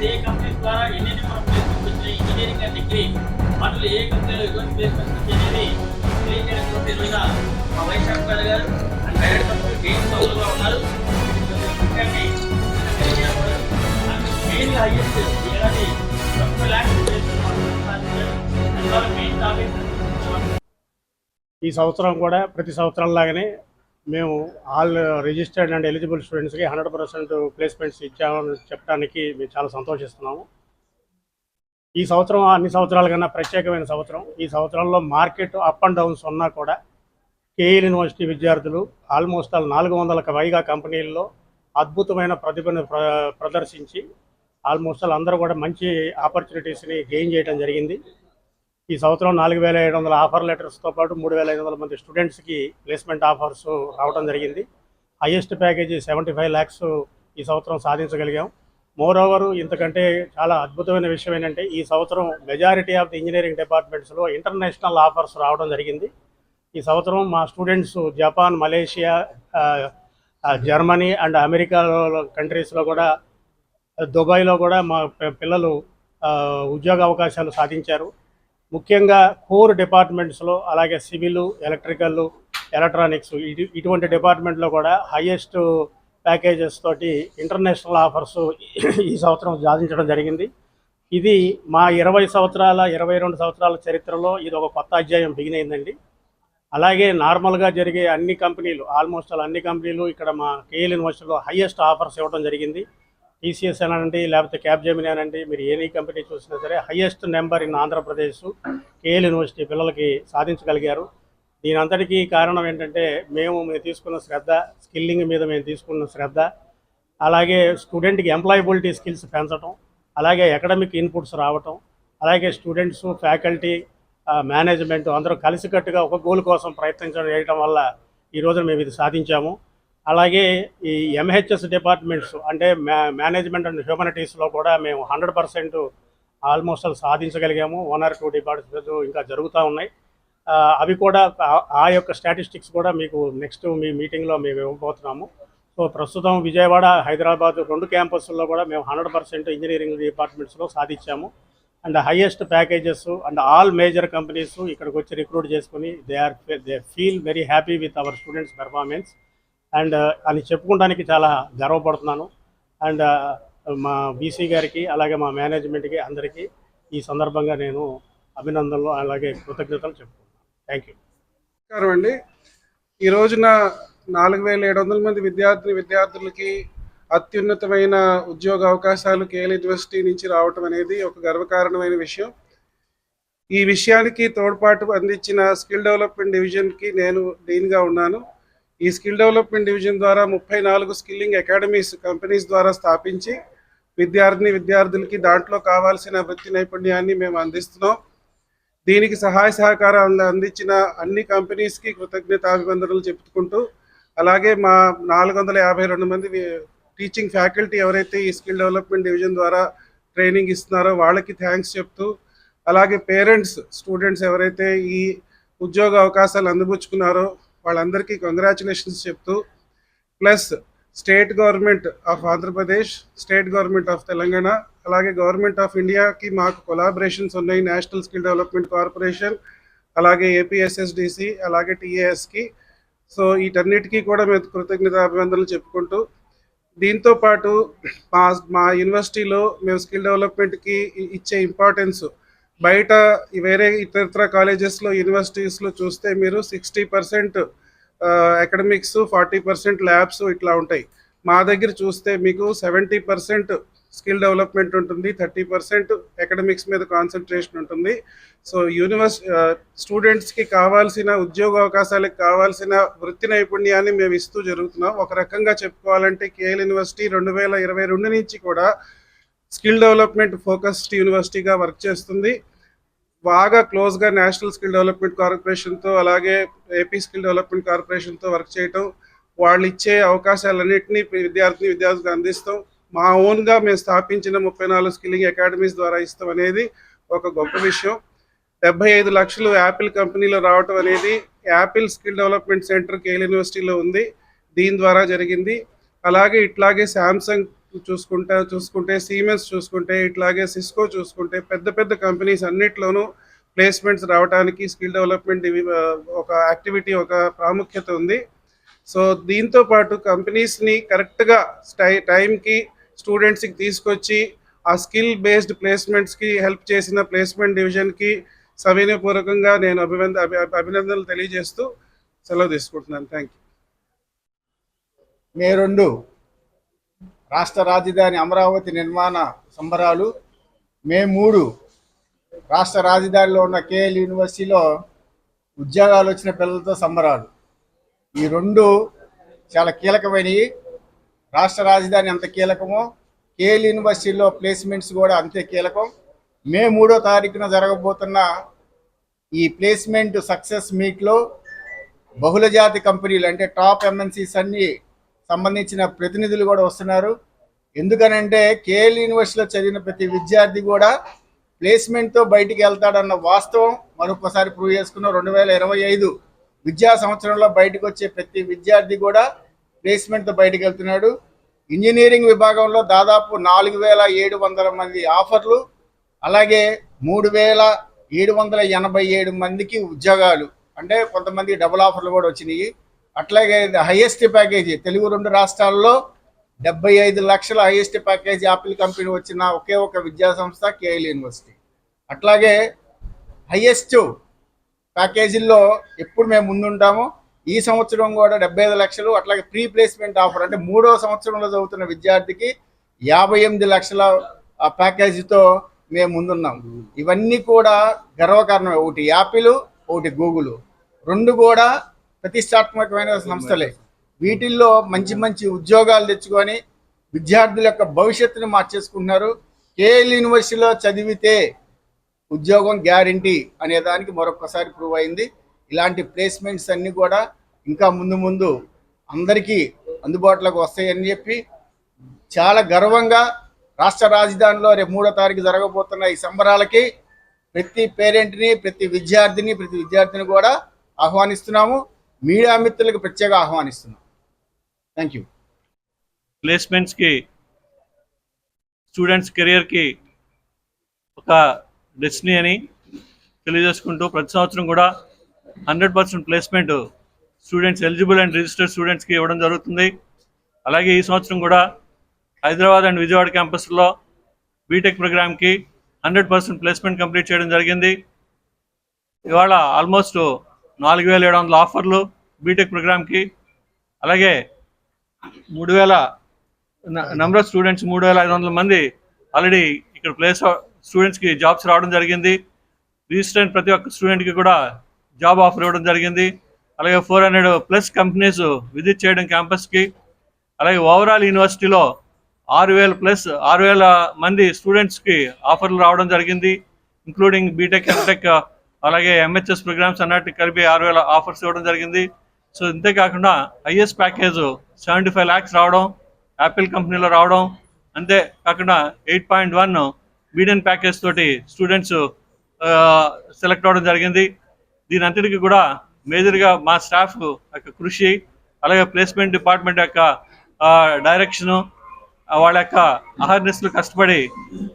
ఏ companies ద్వారా ఎన్ని మనం ప్లేస్మెంట్స్ వచ్చాయి, ఇంజనీరింగ్ అండ్ డిగ్రీ వాటిలో ఏ కంపెనీలో ఎటువంటి ప్లేస్మెంట్స్ వచ్చాయనేది తెలియజేయడం కోసం ఈరోజున మా వైస్ ఛాన్సలర్ గారు అండ్ డైరెక్టర్ గెయిన్స్ అవైలబుల్గా ఉన్నారు. మెయిన్గా హైయెస్ట్ ఏడాది 30 lakhs మెయిన్ టాపిక్. ఈ సంవత్సరం కూడా ప్రతి సంవత్సరం లాగానే మేము ఆల్ రిజిస్టర్డ్ అండ్ ఎలిజిబుల్ స్టూడెంట్స్కి 100% ప్లేస్మెంట్స్ ఇచ్చామని చెప్పడానికి మేము చాలా సంతోషిస్తున్నాము. ఈ సంవత్సరం అన్ని సంవత్సరాల కన్నా ప్రత్యేకమైన సంవత్సరం. ఈ సంవత్సరంలో మార్కెట్ అప్ అండ్ డౌన్స్ ఉన్నా కూడా కేఎల్ యూనివర్సిటీ విద్యార్థులు ఆల్మోస్ట్ 400కి పైగా కంపెనీల్లో అద్భుతమైన ప్రతిభను ప్రదర్శించి ఆల్మోస్ట్ అందరూ కూడా మంచి ఆపర్చునిటీస్ని గెయిన్ చేయడం జరిగింది. ఈ సంవత్సరం 4700 ఆఫర్ లెటర్స్తో పాటు 3500 మంది స్టూడెంట్స్కి ప్లేస్మెంట్ ఆఫర్స్ రావడం జరిగింది. హైయెస్ట్ ప్యాకేజీ 75 lakhs ఈ సంవత్సరం సాధించగలిగాం. మోర్ ఓవర్ ఇంతకంటే చాలా అద్భుతమైన విషయం ఏంటంటే ఈ సంవత్సరం మెజారిటీ ఆఫ్ ది ఇంజనీరింగ్ డిపార్ట్మెంట్స్లో ఇంటర్నేషనల్ ఆఫర్స్ రావడం జరిగింది. ఈ సంవత్సరం మా students Japan, Malaysia, Germany and America కంట్రీస్లో కూడా, దుబాయ్లో కూడా మా పిల్లలు ఉద్యోగ అవకాశాలు సాధించారు. ముఖ్యంగా కోర్ డిపార్ట్మెంట్స్లో అలాగే సివిల్, ఎలక్ట్రికల్, ఎలక్ట్రానిక్స్ ఇటువంటి డిపార్ట్మెంట్లో కూడా హైయెస్ట్ ప్యాకేజెస్ తోటి ఇంటర్నేషనల్ ఆఫర్స్ ఈ సంవత్సరం సాధించడం జరిగింది. ఇది మా 22 సంవత్సరాల చరిత్రలో ఇది ఒక కొత్త అధ్యాయం బిగిన్ అయిందండి. అలాగే నార్మల్గా జరిగే అన్ని కంపెనీలు, ఆల్మోస్ట్ అన్ని కంపెనీలు ఇక్కడ మా కేఎల్ యూనివర్సిటీలో హైయెస్ట్ ఆఫర్స్ ఇవ్వడం జరిగింది. టీసీఎస్ అనండి, లేకపోతే క్యాప్జెమిని అనండి, మీరు ఏ కంపెనీ చూసినా సరే highest number in Andhra Pradesh KL university పిల్లలకి సాధించగలిగారు. దీని అంతటికీ కారణం ఏంటంటే మేము తీసుకున్న శ్రద్ధ, స్కిల్లింగ్ మీద మేము తీసుకున్న శ్రద్ధ, అలాగే స్టూడెంట్కి ఎంప్లాయబిలిటీ స్కిల్స్ పెంచడం, అలాగే అకాడమిక్ ఇన్పుట్స్ రావటం, అలాగే స్టూడెంట్స్, ఫ్యాకల్టీ, మేనేజ్మెంట్ అందరూ కలిసికట్టుగా ఒక గోల్ కోసం ప్రయత్నించడం చేయడం వల్ల ఈరోజు మేము ఇది సాధించాము. అలాగే ఈ ఎంహెచ్ఎస్ డిపార్ట్మెంట్స్ అంటే మేనేజ్మెంట్ అండ్ హ్యూమనిటీస్లో కూడా మేము 100% ఆల్మోస్ట్ సాధించగలిగాము. 1 or 2 డిపార్ట్మెంట్స్ ఇంకా జరుగుతూ ఉన్నాయి. అవి కూడా ఆ యొక్క స్టాటిస్టిక్స్ కూడా మీకు నెక్స్ట్ మీ మీటింగ్లో మేము ఇవ్వబోతున్నాము. సో ప్రస్తుతం విజయవాడ, హైదరాబాద్ 2 క్యాంపస్ల్లో కూడా మేము 100% ఇంజనీరింగ్ డిపార్ట్మెంట్స్లో సాధించాము. And highest packages and all major companies ఇక్కడికి వచ్చి రిక్రూట్ చేసుకుని they feel very happy with our students performance and అని చెప్పుకోవడానికి చాలా గర్వపడుతున్నాను. అండ్ మా బీసీ గారికి అలాగే మా మేనేజ్మెంట్కి అందరికీ ఈ సందర్భంగా నేను అభినందనలు అలాగే కృతజ్ఞతలు చెప్పుకుంటున్నాను. Thank you. నమస్కారం అండి. ఈ రోజున 4700 మంది విద్యార్థులకి అత్యున్నతమైన ఉద్యోగ అవకాశాలు కేఎల్ యూనివర్సిటీ నుంచి రావటం అనేది ఒక గర్వకారణమైన విషయం. ఈ విషయానికి తోడ్పాటు అందించిన స్కిల్ డెవలప్మెంట్ డివిజన్కి నేను డీన్గా ఉన్నాను. ఈ స్కిల్ డెవలప్మెంట్ డివిజన్ ద్వారా 34 స్కిల్లింగ్ అకాడమీస్ కంపెనీస్ ద్వారా స్థాపించి విద్యార్థులకి దాంట్లో కావాల్సిన వృత్తి నైపుణ్యాన్ని మేము అందిస్తున్నాం. దీనికి సహాయ సహకారాలు అందించిన అన్ని కంపెనీస్కి కృతజ్ఞతాభివందనలు చెప్పుకుంటూ, అలాగే మా 452 మంది టీచింగ్ ఫ్యాకల్టీ ఎవరైతే ఈ స్కిల్ డెవలప్మెంట్ డివిజన్ ద్వారా ట్రైనింగ్ ఇస్తున్నారో వాళ్ళకి థ్యాంక్స్ చెప్తూ, అలాగే పేరెంట్స్, స్టూడెంట్స్ ఎవరైతే ఈ ఉద్యోగ అవకాశాలు అందిపుచ్చుకున్నారో వాళ్ళందరికీ కంగ్రాచులేషన్స్ చెప్తూ, plus state government of Andhra Pradesh, state government of Telangana, అలాగే గవర్నమెంట్ ఆఫ్ ఇండియాకి మాకు కొలాబరేషన్స్ ఉన్నాయి. నేషనల్ స్కిల్ డెవలప్మెంట్ కార్పొరేషన్, అలాగే ఏపీఎస్ఎస్డిసి, అలాగే టీఏఎస్కి. సో వీటన్నిటికీ కూడా మేము కృతజ్ఞతాభివందనలు చెప్పుకుంటూ, దీంతో పాటు మా యూనివర్సిటీలో మేము స్కిల్ డెవలప్మెంట్కి ఇచ్చే ఇంపార్టెన్స్ బయట వేరే ఇతర కాలేజెస్లో, యూనివర్సిటీస్లో చూస్తే మీరు 60% అకాడమిక్స్, 40% ల్యాబ్స్ ఇట్లా ఉంటాయి. మా దగ్గర చూస్తే మీకు 70% స్కిల్ డెవలప్మెంట్ ఉంటుంది, 30% అకాడమిక్స్ మీద కాన్సన్ట్రేషన్ ఉంటుంది. సో స్టూడెంట్స్కి కావాల్సిన ఉద్యోగ అవకాశాలకు కావాల్సిన వృత్తి నైపుణ్యాన్ని మేము ఇస్తూ జరుగుతున్నాం. ఒక రకంగా చెప్పుకోవాలంటే కేఎల్ యూనివర్సిటీ 2022 నుంచి కూడా స్కిల్ డెవలప్మెంట్ ఫోకస్డ్ యూనివర్సిటీగా వర్క్ చేస్తుంది. బాగా క్లోజ్గా నేషనల్ స్కిల్ డెవలప్మెంట్ కార్పొరేషన్తో, అలాగే ఏపీ స్కిల్ డెవలప్మెంట్ కార్పొరేషన్తో వర్క్ చేయటం, వాళ్ళు ఇచ్చే అవకాశాలన్నింటినీ విద్యార్థులకు అందిస్తాం. మా ఓన్గా మేము స్థాపించిన 34 స్కిల్లింగ్ అకాడమీస్ ద్వారా ఇస్తాం అనేది ఒక గొప్ప విషయం. 75 లక్షలు యాపిల్ కంపెనీలో రావటం అనేది Apple skill development centre KL యూనివర్సిటీలో ఉంది, దీని ద్వారా జరిగింది. అలాగే ఇట్లాగే శాంసంగ్ చూసుకుంటే సీమెన్స్ చూసుకుంటే, ఇట్లాగే సిస్కో చూసుకుంటే, పెద్ద పెద్ద కంపెనీస్ అన్నిట్లోనూ ప్లేస్మెంట్స్ రావడానికి స్కిల్ డెవలప్మెంట్ ఒక యాక్టివిటీ, ఒక ప్రాముఖ్యత ఉంది. సో దీంతో పాటు కంపెనీస్ని కరెక్ట్గా టైంకి స్టూడెంట్స్కి తీసుకొచ్చి ఆ స్కిల్ బేస్డ్ ప్లేస్మెంట్స్కి హెల్ప్ చేసిన ప్లేస్మెంట్ డివిజన్కి సవినయపూర్వకంగా నేను అభినందనలు తెలియజేస్తూ సెలవు తీసుకుంటున్నాను. Thank you. మే 2 రాష్ట్ర రాజధాని అమరావతి నిర్మాణ సంబరాలు. మే 3 రాష్ట్ర రాజధానిలో ఉన్న కేఎల్ యూనివర్సిటీలో ఉద్యోగాలు వచ్చిన పిల్లలతో సంబరాలు. ఈ రెండు చాలా కీలకమైనవి. రాష్ట్ర రాజధాని ఎంత కీలకమో కేఎల్ యూనివర్సిటీలో ప్లేస్మెంట్స్ కూడా అంతే కీలకం. మే 3వ తారీఖున జరగబోతున్న ఈ ప్లేస్మెంట్ సక్సెస్ మీట్లో బహుళజాతి కంపెనీలు అంటే టాప్ ఎంఎన్సీస్ అన్ని సంబంధించిన ప్రతినిధులు కూడా వస్తున్నారు. ఎందుకనంటే కేఎల్ యూనివర్సిటీలో చదివిన ప్రతి విద్యార్థి కూడా ప్లేస్మెంట్తో బయటికి వెళ్తాడన్న వాస్తవం మరొకసారి ప్రూవ్ చేసుకున్న 2025 విద్యా సంవత్సరంలో బయటకు వచ్చే ప్రతి విద్యార్థి కూడా ప్లేస్మెంట్తో బయటికి వెళ్తున్నాడు. ఇంజనీరింగ్ విభాగంలో దాదాపు 4700 మంది ఆఫర్లు, అలాగే 3787 మందికి ఉద్యోగాలు, అంటే కొంతమంది డబుల్ ఆఫర్లు కూడా వచ్చినాయి. అట్లాగే హైయెస్ట్ ప్యాకేజీ తెలుగు 2 రాష్ట్రాల్లో 75 లక్షల హైయెస్ట్ ప్యాకేజీ యాపిల్ కంపెనీ వచ్చిన ఒకే ఒక విద్యా సంస్థ కేఎల్ యూనివర్సిటీ. అట్లాగే హైయెస్ట్ ప్యాకేజీల్లో ఎప్పుడు మేము ముందుంటామో ఈ సంవత్సరం కూడా 75 లక్షలు, అట్లాగే ప్రీ ప్లేస్మెంట్ ఆఫర్ అంటే 3వ సంవత్సరంలో చదువుతున్న విద్యార్థికి 58 లక్షల ప్యాకేజీతో మేము ముందున్నాం. ఇవన్నీ కూడా గర్వకారణమే. ఒకటి యాపిల్, ఒకటి గూగుల్, రెండు కూడా ప్రతిష్టాత్మకమైన సంస్థలే. వీటిల్లో మంచి మంచి ఉద్యోగాలు తెచ్చుకొని విద్యార్థుల యొక్క భవిష్యత్తుని మార్చేసుకుంటున్నారు. కేఎల్ యూనివర్సిటీలో చదివితే ఉద్యోగం గ్యారంటీ అనే దానికి మరొకసారి ప్రూవ్ అయింది. ఇలాంటి ప్లేస్మెంట్స్ అన్నీ కూడా ఇంకా ముందు ముందు అందరికీ అందుబాటులోకి వస్తాయని చెప్పి చాలా గర్వంగా రాష్ట్ర రాజధానిలో రేపు 3వ తారీఖు జరగబోతున్న ఈ సంబరాలకి ప్రతి పేరెంట్ని, ప్రతి విద్యార్థిని కూడా ఆహ్వానిస్తున్నాము. మీడియా మిత్రులకు ప్రత్యేక ఆహ్వానిస్తున్నాం. Thank you. ప్లేస్మెంట్స్కి స్టూడెంట్స్ కెరియర్కి ఒక డెస్టినీ అని తెలియజేసుకుంటూ ప్రతి సంవత్సరం కూడా 100% placement students eligible and registered స్టూడెంట్స్కి ఇవ్వడం జరుగుతుంది. అలాగే ఈ సంవత్సరం కూడా హైదరాబాద్ అండ్ విజయవాడ క్యాంపస్లో బీటెక్ ప్రోగ్రామ్కి 100% ప్లేస్మెంట్ కంప్లీట్ చేయడం జరిగింది. ఇవాళ ఆల్మోస్ట్ 4700 ఆఫర్లు బీటెక్ ప్రోగ్రామ్కి, అలాగే 3000 నెంబర్ ఆఫ్ స్టూడెంట్స్ 3500 మంది ఆల్రెడీ ఇక్కడ స్టూడెంట్స్కి జాబ్స్ రావడం జరిగింది. రిజిస్టర్ అయిన ప్రతి ఒక్క స్టూడెంట్కి కూడా జాబ్ ఆఫర్ ఇవ్వడం జరిగింది. అలాగే 400+ కంపెనీస్ విజిట్ చేయడం క్యాంపస్కి. అలాగే ఓవరాల్ యూనివర్సిటీలో 6000 మంది స్టూడెంట్స్కి ఆఫర్లు రావడం జరిగింది, ఇంక్లూడింగ్ బీటెక్, ఎంటెక్, అలాగే ఎంహెచ్ఎస్ ప్రోగ్రామ్స్ అన్నిటికి కలిపి 6000 ఆఫర్స్ ఇవ్వడం జరిగింది. సో ఇంతేకాకుండా హైయెస్ట్ ప్యాకేజ్ 75 lakhs రావడం యాపిల్ కంపెనీలో రావడం, అంతేకాకుండా 8.1 మీడియన్ ప్యాకేజ్ తోటి స్టూడెంట్స్ సెలెక్ట్ అవ్వడం జరిగింది. దీని అంతటికి కూడా మేజర్గా మా స్టాఫ్ యొక్క కృషి, అలాగే ప్లేస్మెంట్ డిపార్ట్మెంట్ యొక్క డైరెక్షను, వాళ్ళ యొక్క అవేర్నెస్లు కష్టపడి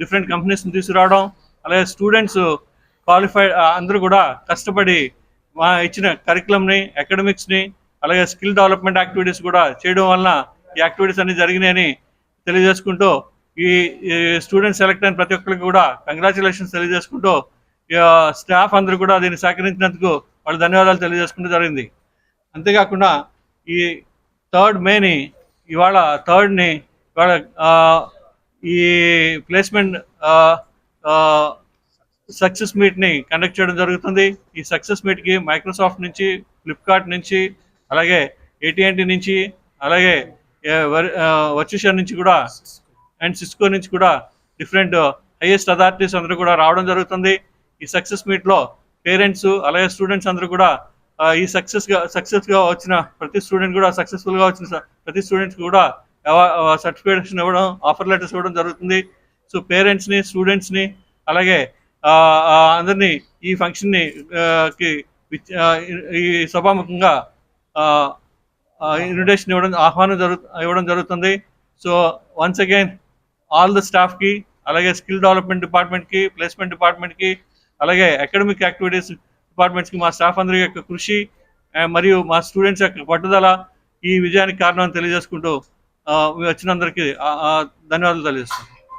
డిఫరెంట్ కంపెనీస్ని తీసుకురావడం, అలాగే స్టూడెంట్స్ క్వాలిఫైడ్ అందరూ కూడా కష్టపడి మా ఇచ్చిన కరికులంని, అకాడమిక్స్ని, అలాగే స్కిల్ డెవలప్మెంట్ యాక్టివిటీస్ కూడా చేయడం వలన ఈ యాక్టివిటీస్ అన్ని జరిగినాయని తెలియజేసుకుంటూ ఈ స్టూడెంట్స్ సెలెక్ట్ అయిన ప్రతి ఒక్కరికి కూడా కంగ్రాచులేషన్స్ తెలియజేసుకుంటూ స్టాఫ్ అందరూ కూడా దీన్ని సహకరించినందుకు వాళ్ళు ధన్యవాదాలు తెలియజేసుకుంటూ జరిగింది. అంతేకాకుండా ఈ 3rd మేని ఇవాళ ఈ ప్లేస్మెంట్ సక్సెస్ మీట్ని కండక్ట్ చేయడం జరుగుతుంది. ఈ సక్సెస్ మీట్కి మైక్రోసాఫ్ట్ నుంచి, ఫ్లిప్కార్ట్ నుంచి, అలాగే AT&T నుంచి, అలాగే వర్చుషర్ నుంచి కూడా అండ్ సిస్కో నుంచి కూడా డిఫరెంట్ హైయెస్ట్ అథారిటీస్ అందరూ కూడా రావడం జరుగుతుంది. ఈ సక్సెస్ మీట్లో పేరెంట్స్ అలాగే స్టూడెంట్స్ అందరూ కూడా ఈ సక్సెస్గా వచ్చిన ప్రతి స్టూడెంట్ కూడా సక్సెస్ఫుల్గా వచ్చిన ప్రతి స్టూడెంట్స్కి కూడా సర్టిఫికేషన్ ఇవ్వడం, ఆఫర్ లెటర్స్ ఇవ్వడం జరుగుతుంది. సో పేరెంట్స్ని, స్టూడెంట్స్ని, అలాగే అందరినీ ఈ ఫంక్షన్ని ఈ సభాముఖంగా ఇన్విటేషన్ ఇవ్వడం జరుగుతుంది. So once again all the స్టాఫ్కి, అలాగే స్కిల్ డెవలప్మెంట్ డిపార్ట్మెంట్కి, ప్లేస్మెంట్ డిపార్ట్మెంట్కి, అలాగే అకాడమిక్ యాక్టివిటీస్ డిపార్ట్మెంట్స్కి మా స్టాఫ్ అందరి యొక్క కృషి మరియు మా స్టూడెంట్స్ యొక్క పట్టుదల ఈ విజయానికి కారణం తెలియజేసుకుంటూ వచ్చినందరికీ ధన్యవాదాలు తెలియజేస్తాను.